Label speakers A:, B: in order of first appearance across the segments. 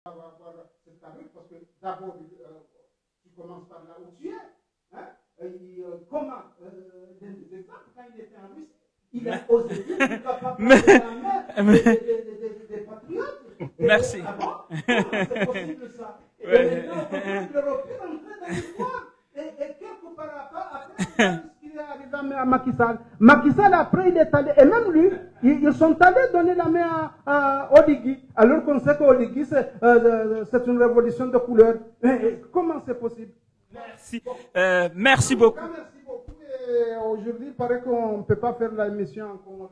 A: avoir cette carrière, parce que d'abord, tu commences par là où tu es. Hein? Comment, des exemples, quand il était en Russie, il a osé dire qu'il ne va pas prendre la main des patriotes.
B: Merci.
A: Ah bon? Comment c'est possible ça? Et maintenant, l'Européen est en train d'aller voir. Et quelque part après, il est arrivé à Macky Sall. Macky Sall, après, il est allé, et même lui, ils sont allés donner la main à Oligui, alors qu'on sait qu'Oligui, c'est une révolution de couleur. Comment c'est possible?
B: Merci. Merci beaucoup.
A: Merci beaucoup. Aujourd'hui, il paraît qu'on ne peut pas faire la mission encore.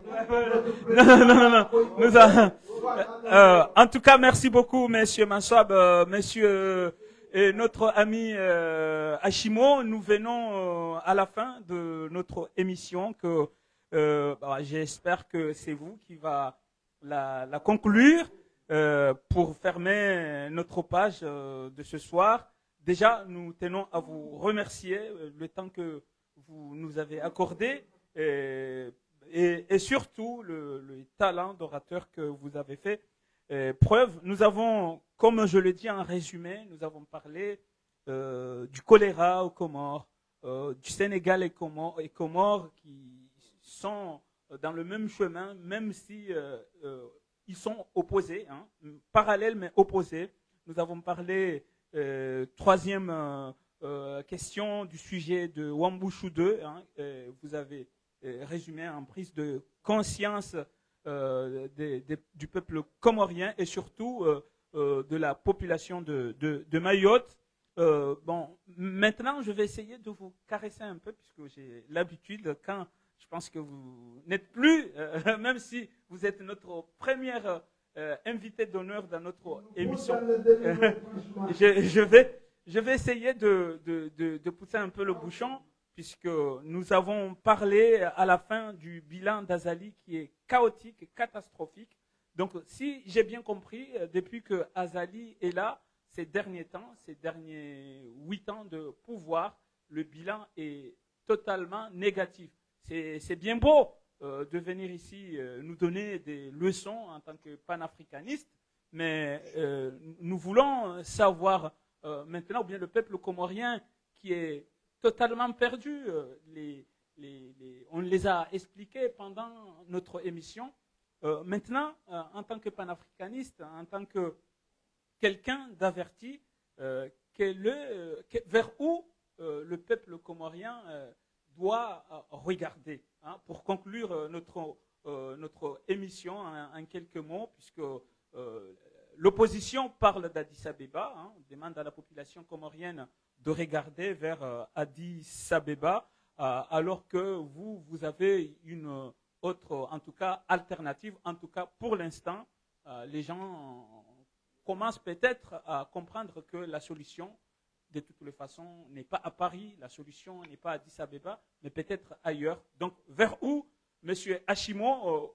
B: Non. En tout cas, merci beaucoup, monsieur Mansab, monsieur et notre ami Hashimo. Nous venons à la fin de notre émission que j'espère que c'est vous qui va la conclure pour fermer notre page de ce soir. Déjà, nous tenons à vous remercier le temps que vous nous avez accordé et surtout le talent d'orateur que vous avez fait preuve. Nous avons, comme je le dis en résumé, nous avons parlé du choléra aux Comores, du Sénégal et Comores qui sont dans le même chemin, même si ils sont opposés, hein, parallèles mais opposés. Nous avons parlé troisième question du sujet de Wambushu 2. Hein, vous avez résumé en prise de conscience du peuple comorien et surtout de la population de Mayotte. Maintenant, je vais essayer de vous caresser un peu puisque j'ai l'habitude quand je pense que vous n'êtes plus, même si vous êtes notre première invité d'honneur dans notre émission. Je vais essayer de pousser un peu le bouchon, puisque nous avons parlé à la fin du bilan d'Azali qui est chaotique et catastrophique. Donc, si j'ai bien compris, depuis que Azali est là, ces derniers temps, ces derniers 8 ans de pouvoir, le bilan est totalement négatif. C'est bien beau de venir ici nous donner des leçons en tant que panafricanistes, mais nous voulons savoir maintenant, ou bien le peuple comorien qui est totalement perdu, on les a expliqués pendant notre émission. Maintenant, en tant que panafricaniste, en tant que quelqu'un d'averti, vers où le peuple comorien doit regarder, hein, pour conclure notre émission en quelques mots, puisque l'opposition parle d'Addis Abeba, hein, demande à la population comorienne de regarder vers Addis Abeba, alors que vous avez une autre, en tout cas, alternative. En tout cas, pour l'instant, les gens commencent peut-être à comprendre que la solution, de toutes les façons, n'est pas à Paris, la solution n'est pas à Addis Abeba, mais peut-être ailleurs. Donc, vers où, Monsieur Hashimo,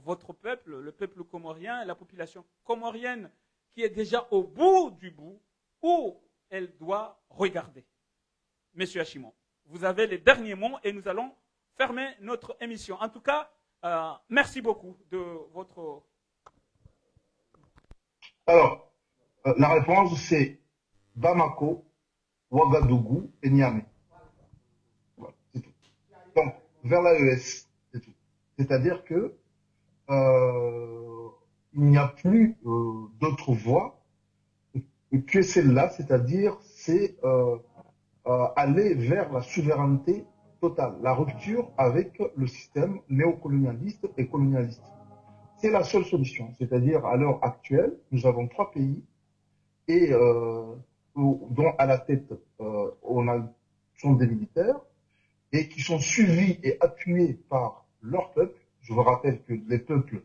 B: votre peuple, le peuple comorien, la population comorienne qui est déjà au bout du bout, où elle doit regarder? Monsieur Hashimo, vous avez les derniers mots et nous allons fermer notre émission. En tout cas, merci beaucoup de votre...
C: Alors, la réponse c'est Bamako, Ouagadougou et Niamey. Voilà, c'est tout. Donc, vers l'AES, c'est tout. C'est-à-dire que il n'y a plus d'autre voie que celle-là, c'est-à-dire c'est aller vers la souveraineté totale, la rupture avec le système néocolonialiste et colonialiste. C'est la seule solution, c'est-à-dire à l'heure actuelle, nous avons 3 pays et dont à la tête sont des militaires et qui sont suivis et appuyés par leur peuple. Je vous rappelle que les peuples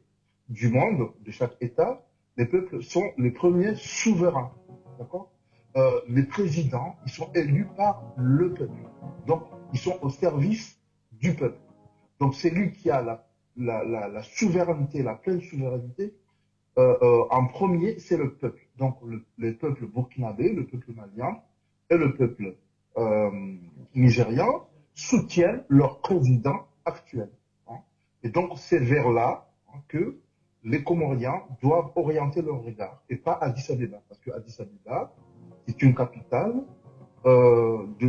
C: du monde, de chaque État, les peuples sont les premiers souverains. D'accord ? Les présidents, ils sont élus par le peuple. Donc, ils sont au service du peuple. Donc, c'est lui qui a la souveraineté, la pleine souveraineté. En premier, c'est le peuple. Donc, le peuple burkinabé, le peuple malien et le peuple nigérian soutiennent leur président actuel. Hein. Et donc, c'est vers là que les Comoriens doivent orienter leur regard et pas Addis Abeba, parce que Addis Abeba, c'est une capitale,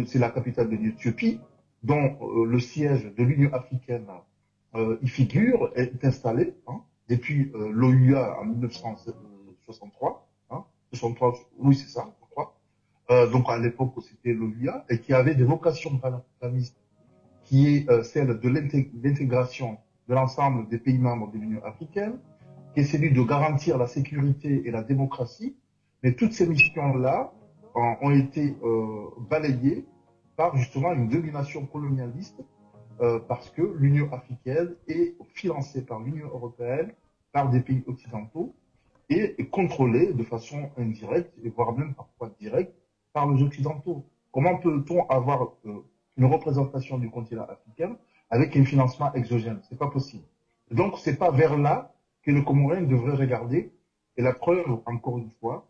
C: c'est la capitale de l'Éthiopie, dont le siège de l'Union africaine y figure, est installé depuis l'OUA en 1963. 63, oui, c'est ça, je crois. Donc à l'époque où c'était l'OUA, et qui avait des vocations panafricanistes, qui est celle de l'intégration de l'ensemble des pays membres de l'Union africaine, qui est celui de garantir la sécurité et la démocratie. Mais toutes ces missions-là ont été balayées par justement une domination colonialiste, parce que l'Union africaine est financée par l'Union européenne, par des pays occidentaux, et est contrôlée de façon indirecte, et voire même parfois directe, par les occidentaux. Comment peut-on avoir une représentation du continent africain avec un financement exogène? C'est pas possible. Donc, c'est pas vers là que le Comorien devrait regarder. Et la preuve, encore une fois,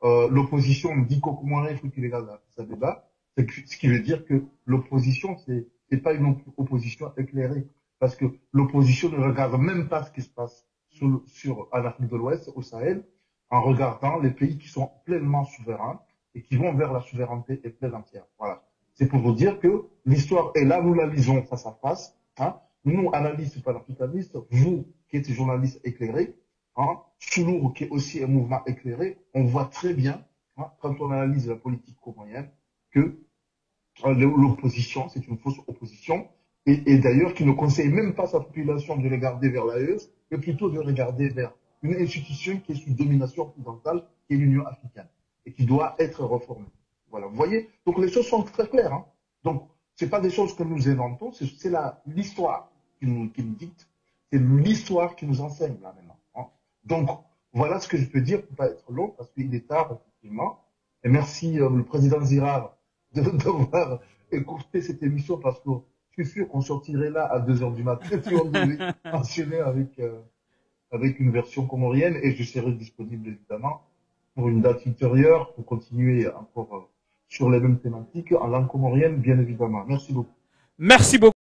C: l'opposition dit qu'au Comorien, il faut qu'il regarde ça débat. Ce qui veut dire que l'opposition, c'est pas une opposition éclairée. Parce que l'opposition ne regarde même pas ce qui se passe en Afrique de l'Ouest, au Sahel, en regardant les pays qui sont pleinement souverains et qui vont vers la souveraineté et pleine entière. Voilà. C'est pour vous dire que l'histoire est là, nous la lisons face à face. Nous, analystes panafricanistes, vous qui êtes journalistes éclairés, Soulour qui est aussi un mouvement éclairé, on voit très bien, quand on analyse la politique comorienne, que l'opposition, c'est une fausse opposition, et d'ailleurs qui ne conseille même pas sa population de regarder vers l'AES, mais plutôt de regarder vers une institution qui est sous domination occidentale, qui est l'Union africaine, et qui doit être reformée. Voilà, vous voyez. Donc les choses sont très claires. Donc c'est pas des choses que nous inventons, c'est l'histoire qui nous dicte, c'est l'histoire qui nous enseigne là maintenant. Donc voilà ce que je peux dire pour pas être long, parce qu'il est tard effectivement. Et merci le président Zirard d'avoir écouté cette émission, parce que je suis sûr qu'on sortirait là à 2h du matin si on devait enchaîner avec une version comorienne, et je serai disponible évidemment pour une date ultérieure pour continuer encore sur les mêmes thématiques en langue comorienne, bien évidemment. Merci beaucoup.
B: Merci beaucoup.